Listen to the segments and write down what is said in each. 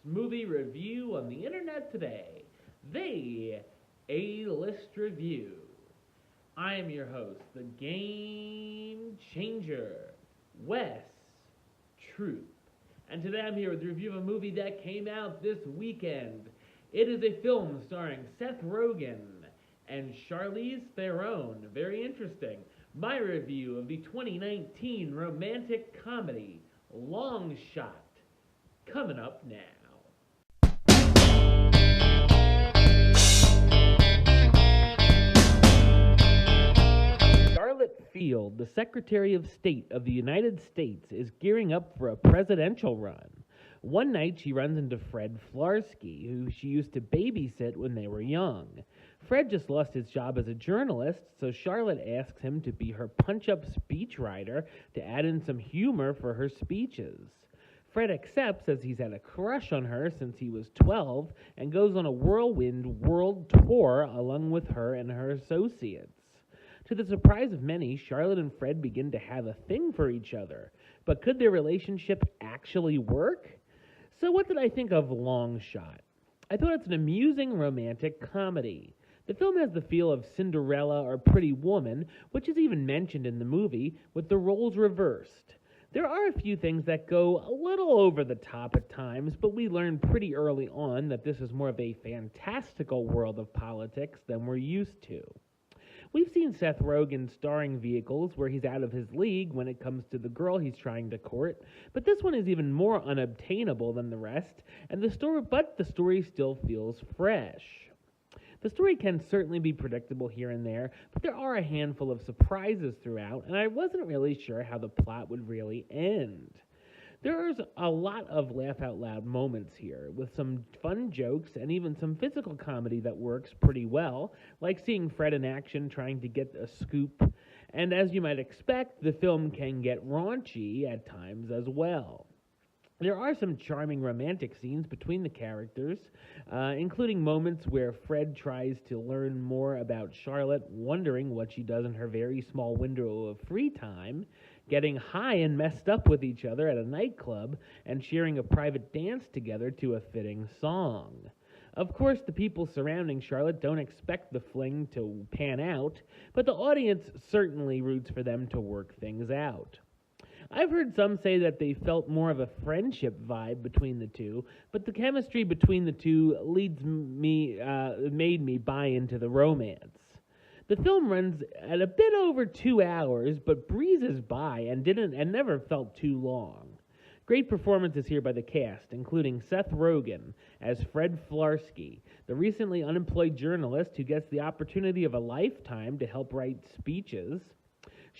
movie review on the internet today, the A-List Review. I am your host, the Game Changer, Wes Troop. And today I'm here with a review of a movie that came out this weekend. It is a film starring Seth Rogen and Charlize Theron. Very interesting. My review of the 2019 romantic comedy, Long Shot, coming up now. Charlotte Field, the Secretary of State of the United States, is gearing up for a presidential run. One night she runs into Fred Flarsky, who she used to babysit when they were young. Fred just lost his job as a journalist, so Charlotte asks him to be her punch-up speechwriter to add in some humor for her speeches. Fred accepts as he's had a crush on her since he was 12 and goes on a whirlwind world tour along with her and her associates. To the surprise of many, Charlotte and Fred begin to have a thing for each other. But could their relationship actually work? So what did I think of Long Shot? I thought it's an amusing romantic comedy. The film has the feel of Cinderella or Pretty Woman, which is even mentioned in the movie, with the roles reversed. There are a few things that go a little over the top at times, but we learn pretty early on that this is more of a fantastical world of politics than we're used to. We've seen Seth Rogen starring vehicles where he's out of his league when it comes to the girl he's trying to court, but this one is even more unobtainable than the rest, and the story still feels fresh. The story can certainly be predictable here and there, but there are a handful of surprises throughout, and I wasn't really sure how the plot would really end. There's a lot of laugh-out-loud moments here, with some fun jokes and even some physical comedy that works pretty well, like seeing Fred in action trying to get a scoop, and as you might expect, the film can get raunchy at times as well. There are some charming romantic scenes between the characters, including moments where Fred tries to learn more about Charlotte, wondering what she does in her very small window of free time, getting high and messed up with each other at a nightclub, and sharing a private dance together to a fitting song. Of course, the people surrounding Charlotte don't expect the fling to pan out, but the audience certainly roots for them to work things out. I've heard some say that they felt more of a friendship vibe between the two, but the chemistry between the two made me buy into the romance. The film runs at a bit over 2 hours, but breezes by and never felt too long. Great performances here by the cast, including Seth Rogen as Fred Flarsky, the recently unemployed journalist who gets the opportunity of a lifetime to help write speeches,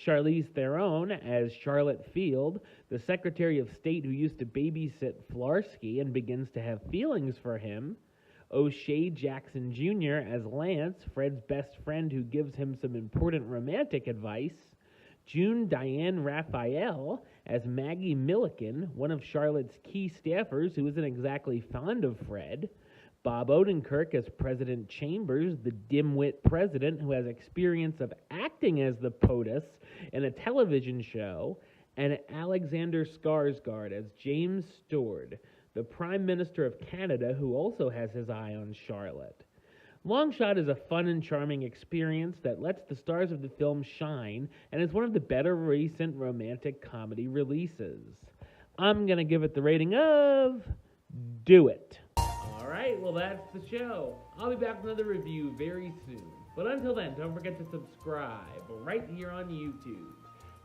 Charlize Theron as Charlotte Field, the Secretary of State who used to babysit Flarsky and begins to have feelings for him, O'Shea Jackson Jr. as Lance, Fred's best friend who gives him some important romantic advice, June Diane Raphael as Maggie Milliken, one of Charlotte's key staffers who isn't exactly fond of Fred, Bob Odenkirk as President Chambers, the dimwit president who has experience of acting as the POTUS in a television show, and Alexander Skarsgård as James Stewart, the Prime Minister of Canada, who also has his eye on Charlotte. Long Shot is a fun and charming experience that lets the stars of the film shine and is one of the better recent romantic comedy releases. I'm going to give it the rating of Do It. Alright, well that's the show. I'll be back with another review very soon. But until then, don't forget to subscribe right here on YouTube.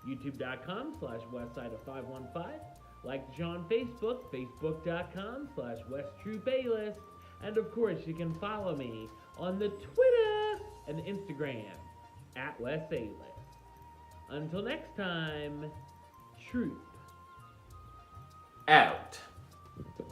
YouTube.com/WestsideOf515. Like the show on Facebook, Facebook.com/WesTruePaylist. And of course, you can follow me on the Twitter and Instagram @WesAlist. Until next time, Troop out.